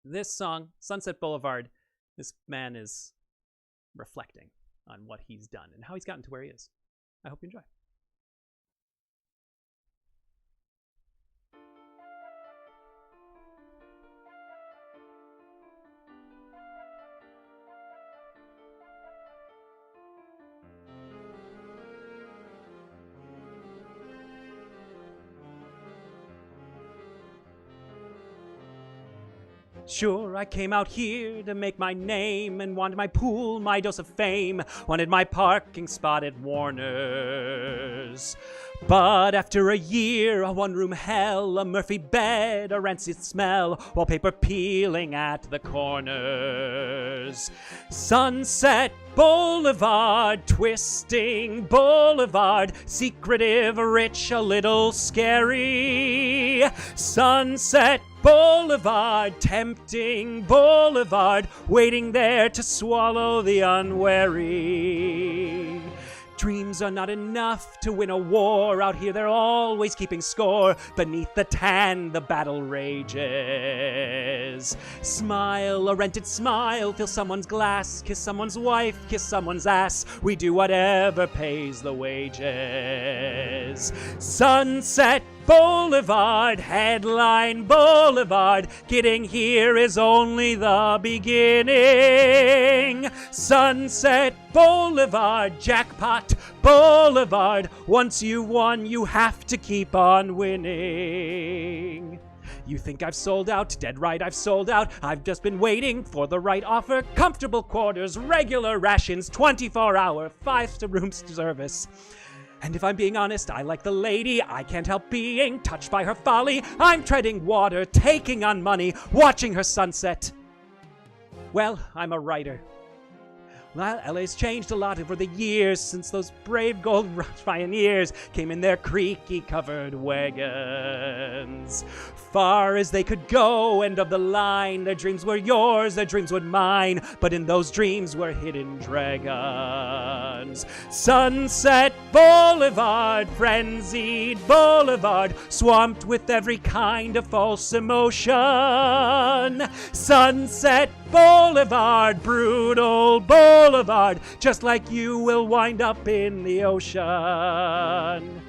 this song, Sunset Boulevard, this man is reflecting on what he's done and how he's gotten to where he is. I hope you enjoy. Sure, I came out here to make my name and wanted my pool, my dose of fame, wanted my parking spot at Warner's. But after a year, a one-room hell, a Murphy bed, a rancid smell, wallpaper peeling at the corners. Sunset Boulevard, twisting boulevard, secretive, rich, a little scary. Sunset Boulevard, tempting boulevard, waiting there to swallow the unwary. Dreams are not enough to win a war. Out here they're always keeping score. Beneath the tan, the battle rages. Smile, a rented smile. Fill someone's glass. Kiss someone's wife. Kiss someone's ass. We do whatever pays the wages. Sunset Boulevard, headline Boulevard. Getting here is only the beginning. Sunset Boulevard, jackpot Boulevard. Once you've won, you have to keep on winning. You think I've sold out? Dead right, I've sold out. I've just been waiting for the right offer. Comfortable quarters, regular rations, 24-hour, 5-star room service. And if I'm being honest, I like the lady. I can't help being touched by her folly. I'm treading water, taking on money, watching her sunset. Well, I'm a writer. Well, LA's changed a lot over the years since those brave gold rush pioneers came in their creaky covered wagons. Far as they could go, end of the line, their dreams were yours, their dreams were mine, but in those dreams were hidden dragons. Sunset Boulevard, frenzied boulevard, swamped with every kind of false emotion. Sunset Boulevard, brutal boulevard, just like you will wind up in the ocean.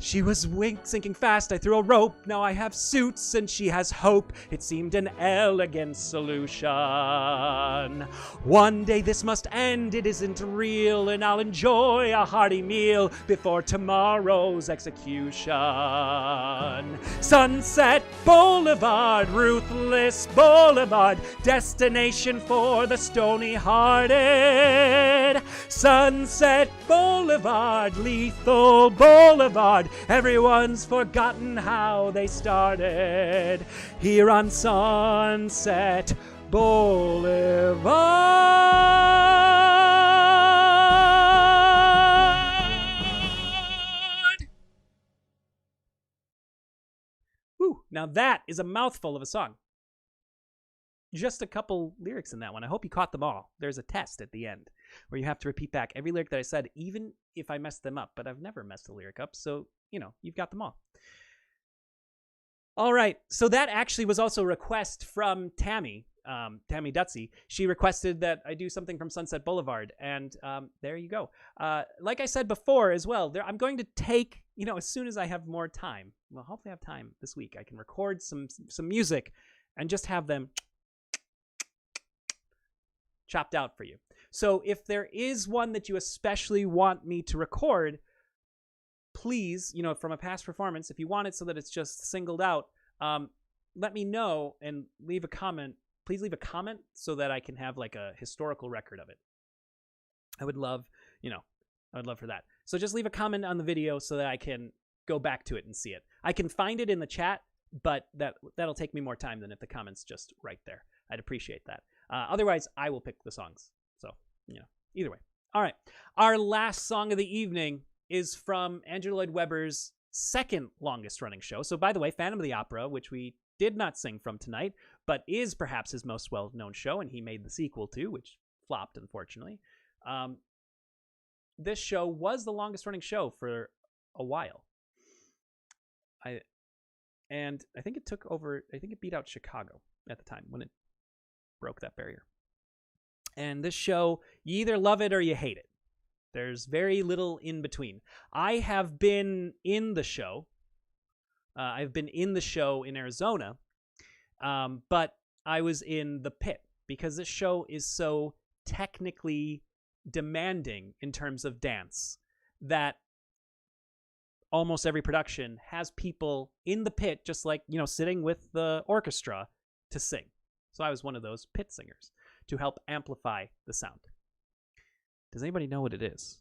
She was sinking fast, I threw a rope, now I have suits and she has hope. It seemed an elegant solution. One day this must end, it isn't real, and I'll enjoy a hearty meal before tomorrow's execution. Sunset Boulevard, ruthless boulevard, destination for the stony-hearted. Sunset Boulevard, lethal boulevard, everyone's forgotten how they started here on Sunset Boulevard. Whew, now that is a mouthful of a song. Just a couple lyrics in that one. I hope you caught them all. There's a test at the end where you have to repeat back every lyric that I said, even if I messed them up. But I've never messed a lyric up, so, you know, you've got them all. All right, so that actually was also a request from Tammy Dutsey. She requested that I do something from Sunset Boulevard, and there you go. Like I said before as well, I'm going to take, you know, as soon as I have more time, well, hopefully I have time this week, I can record some music and just have them chopped out for you. So if there is one that you especially want me to record, please, you know, from a past performance, if you want it so that it's just singled out, let me know and leave a comment. Please leave a comment so that I can have like a historical record of it. I would love, you know, I would love for that. So just leave a comment on the video so that I can go back to it and see it. I can find it in the chat, but that'll take me more time than if the comment's just right there. I'd appreciate that. Otherwise, I will pick the songs. So, you know, either way. All right. Our last song of the evening is from Andrew Lloyd Webber's second longest running show. So, by the way, Phantom of the Opera, which we did not sing from tonight, but is perhaps his most well-known show, and he made the sequel too, which flopped, unfortunately. This show was the longest running show for a while. I think it beat out Chicago at the time when it broke that barrier. And this show, you either love it or you hate it. There's very little in between. I have been in the show. I've been in the show in Arizona, but I was in the pit because this show is so technically demanding in terms of dance that almost every production has people in the pit, just like, you know, sitting with the orchestra to sing. So I was one of those pit singers to help amplify the sound. Does anybody know what it is?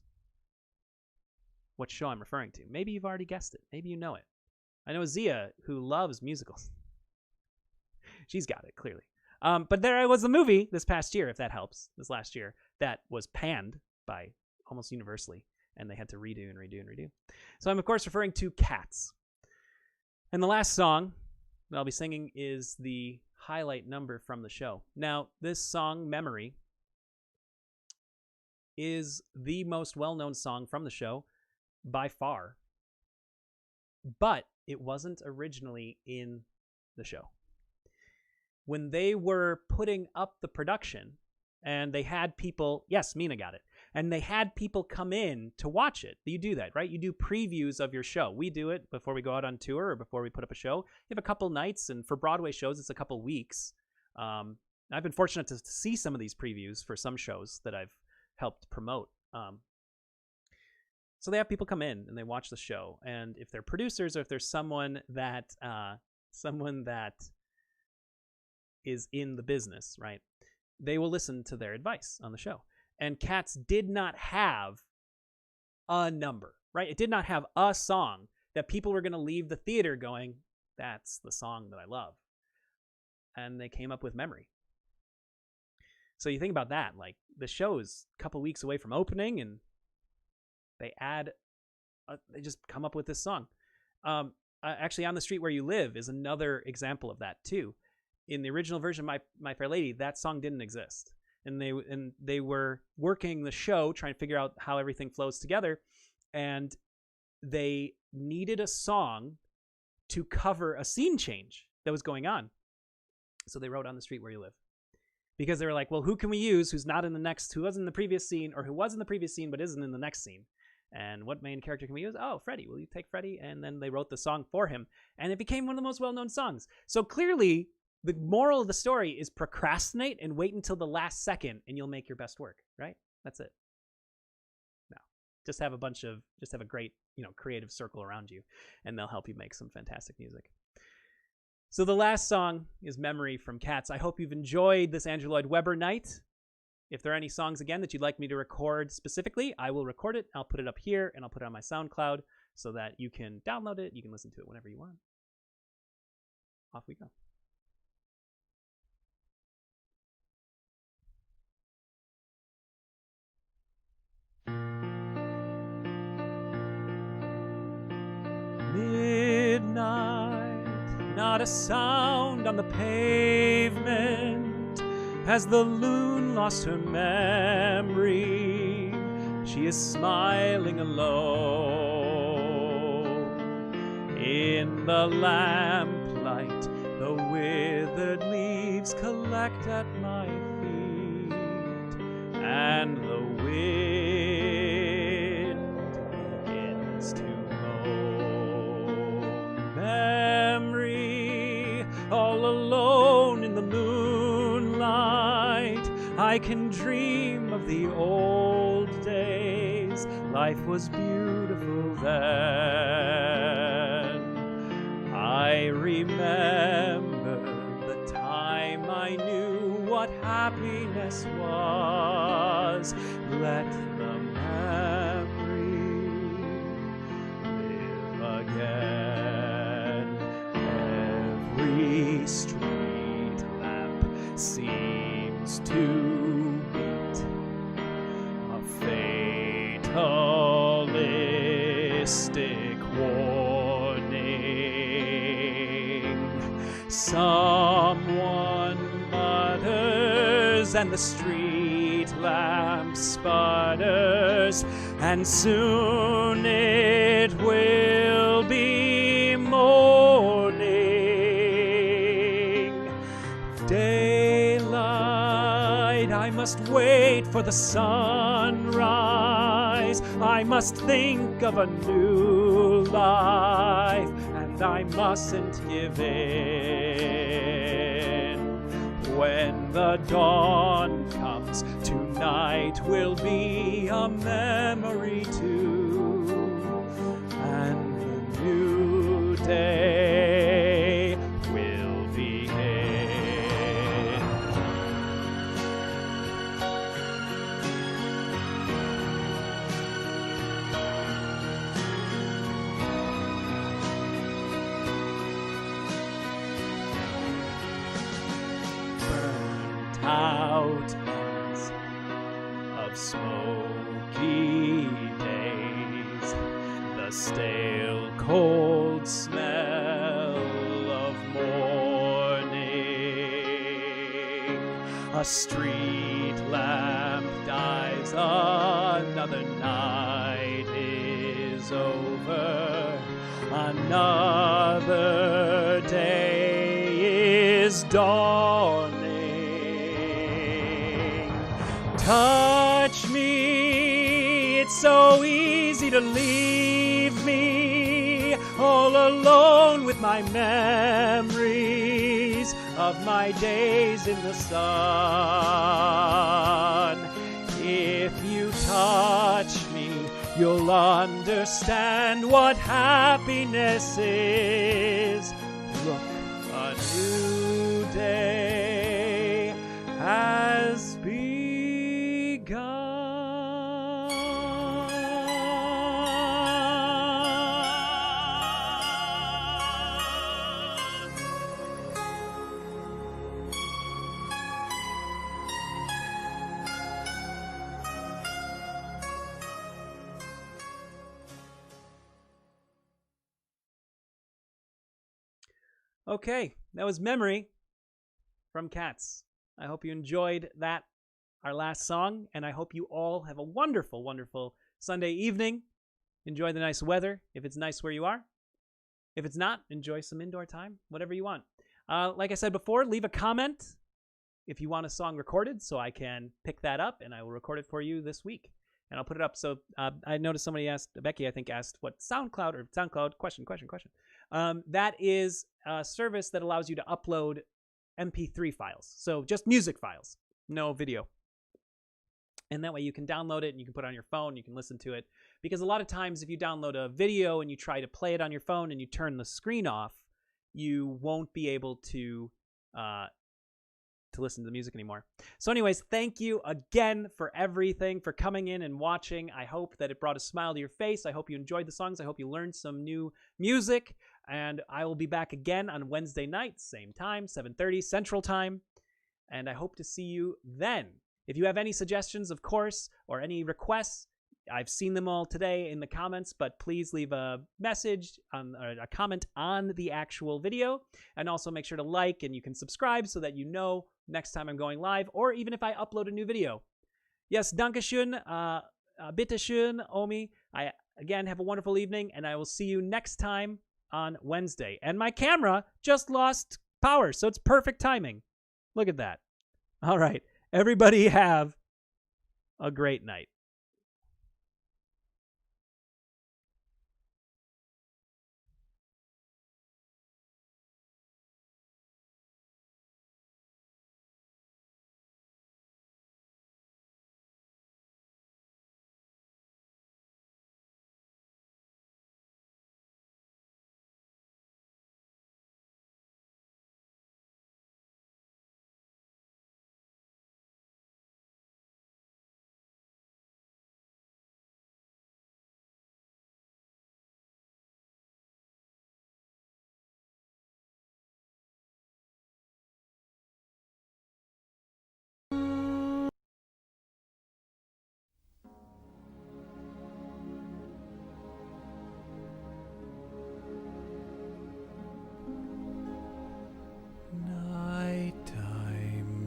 What show I'm referring to? Maybe you've already guessed it. Maybe you know it. I know Zia, who loves musicals. She's got it, clearly. But there was a movie this past year, if that helps, this last year, that was panned by almost universally, and they had to redo and redo and redo. So I'm, of course, referring to Cats. And the last song that I'll be singing is the highlight number from the show. Now, this song, Memory, is the most well-known song from the show by far, but it wasn't originally in the show. When they were putting up the production and they had people, yes, Mina got it, and they had people come in to watch it. You do that, right? You do previews of your show. We do it before we go out on tour or before we put up a show. You have a couple nights, and for Broadway shows, it's a couple weeks. I've been fortunate to see some of these previews for some shows that I've helped promote. So they have people come in and they watch the show, and if they're producers or if there's someone that is in the business, right, they will listen to their advice on the show. And Cats did not have a number, right? It did not have a song that people were going to leave the theater going, that's the song that I love. And they came up with Memory. So you think about that, like the show is a couple weeks away from opening, and they just come up with this song. Actually, On the Street Where You Live is another example of that too. In the original version of My Fair Lady, that song didn't exist. And they were working the show, trying to figure out how everything flows together, and they needed a song to cover a scene change that was going on. So they wrote On the Street Where You Live. Because they were like, well, who can we use who wasn't in the previous scene, or who was in the previous scene but isn't in the next scene? And what main character can we use? Oh, Freddie. Will you take Freddie? And then they wrote the song for him, and it became one of the most well-known songs. So clearly, the moral of the story is procrastinate and wait until the last second, and you'll make your best work, right? That's it. No, just have a great, creative circle around you, and they'll help you make some fantastic music. So the last song is Memory from Cats. I hope you've enjoyed this Andrew Lloyd Webber night. If there are any songs, again, that you'd like me to record specifically, I will record it. I'll put it up here, and I'll put it on my SoundCloud so that you can download it. You can listen to it whenever you want. Off we go. Midnight, not a sound on the pavement. Has the loon lost her memory? She is smiling alone. In the lamplight, the withered leaves collect at my feet, and the wind begins to memory, all alone in the moonlight, I can dream of the old days. Life was beautiful then. I remember the time I knew what happiness was. Let the memory live again. Every street lamp seems to beat a fatalistic warning. Someone mutters and the street lamp sputters, and soon it will be morning. Daylight, I must wait for the sunrise. I must think of a new life, and I mustn't give in. When the dawn comes, tonight will be a memory too, and the new day will begin. mountains of smoky days, the stale, cold smell of morning. A street lamp dies, another night is over, another day is dawning. Touch me, it's so easy to leave me all alone with my memories of my days in the sun. If you touch me, you'll understand what happiness is. Look, a new day has begun. Okay, that was Memory from Cats. I hope you enjoyed that, our last song, and I hope you all have a wonderful, wonderful Sunday evening. Enjoy the nice weather, if it's nice where you are. If it's not, enjoy some indoor time, whatever you want. Like I said before, leave a comment if you want a song recorded so I can pick that up, and I will record it for you this week. And I'll put it up. So I noticed somebody asked, Becky, I think, asked what SoundCloud, question. That is a service that allows you to upload MP3 files. So just music files, no video. And that way you can download it and you can put it on your phone, you can listen to it. Because a lot of times if you download a video and you try to play it on your phone and you turn the screen off, you won't be able to listen to the music anymore. So anyways, thank you again for everything, for coming in and watching. I hope that it brought a smile to your face. I hope you enjoyed the songs. I hope you learned some new music. And I will be back again on Wednesday night, same time, 7:30 Central Time. And I hope to see you then. If you have any suggestions, of course, or any requests, I've seen them all today in the comments, but please leave a message, or a comment on the actual video. And also make sure to like, and you can subscribe so that you know next time I'm going live, or even if I upload a new video. Yes, dankeschön, bitteschön, Omi. I, again, have a wonderful evening, and I will see you next time on Wednesday. And my camera just lost power, so it's perfect timing. Look at that. All right. Everybody have a great night.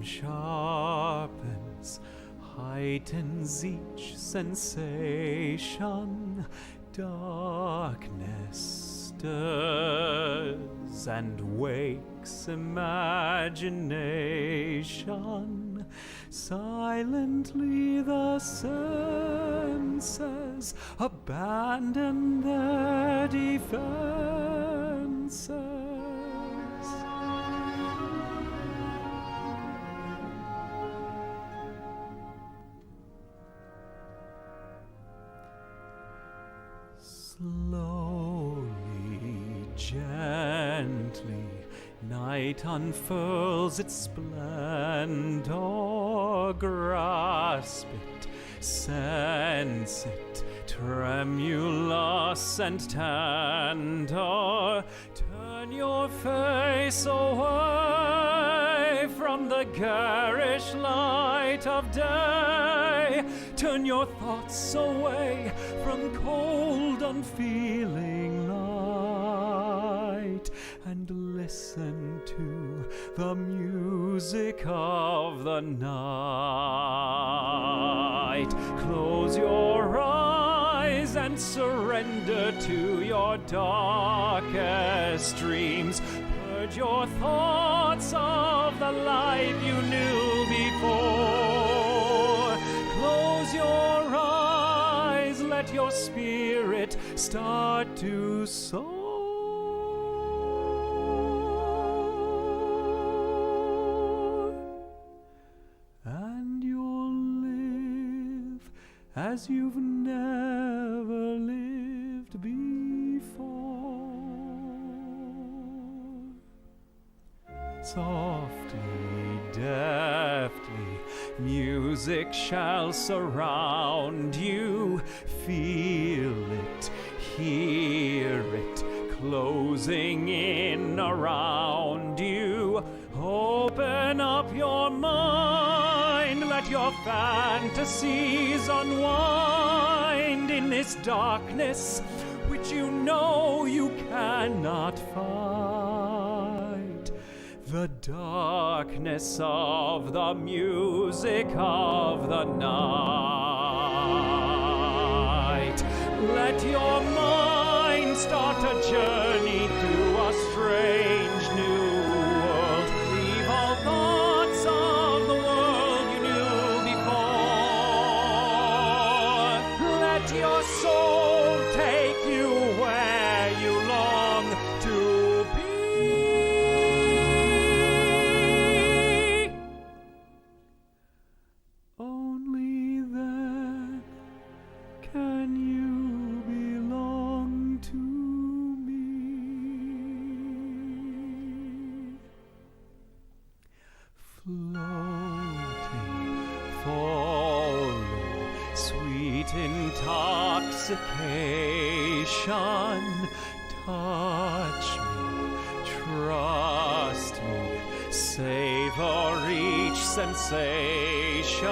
Sharpens, heightens each sensation. Darkness stirs and wakes imagination. Silently the senses abandon their defenses. Slowly, gently, night unfurls its splendor. Grasp it, sense it, tremulous and tender. Turn your face away from the the garish light of day. Turn your thoughts away from cold, unfeeling light, and listen to the music of the night. Close your eyes and surrender to your darkest dreams. Purge your thoughts of the life you knew before. Close your eyes, let your spirit start to soar. And you'll live as you've never lived before. Softly, deftly, music shall surround you. Feel it, hear it, closing in around you. Open up your mind, let your fantasies unwind in this darkness which you know you cannot fight. The darkness of the music of the night. Let your mind start a journey through a strange new world. Leave all thoughts of the world you knew before. Let your soul take you where you long to be. Only then can you belong to me. Floating, falling, sweet intoxication. Touch me, trust me, savor each sensation.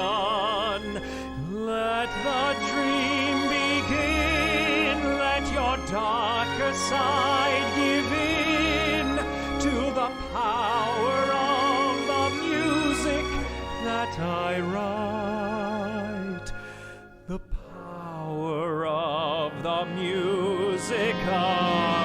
Let the dream begin. Let your darker side give in to the power of the music that I write. The power of the music I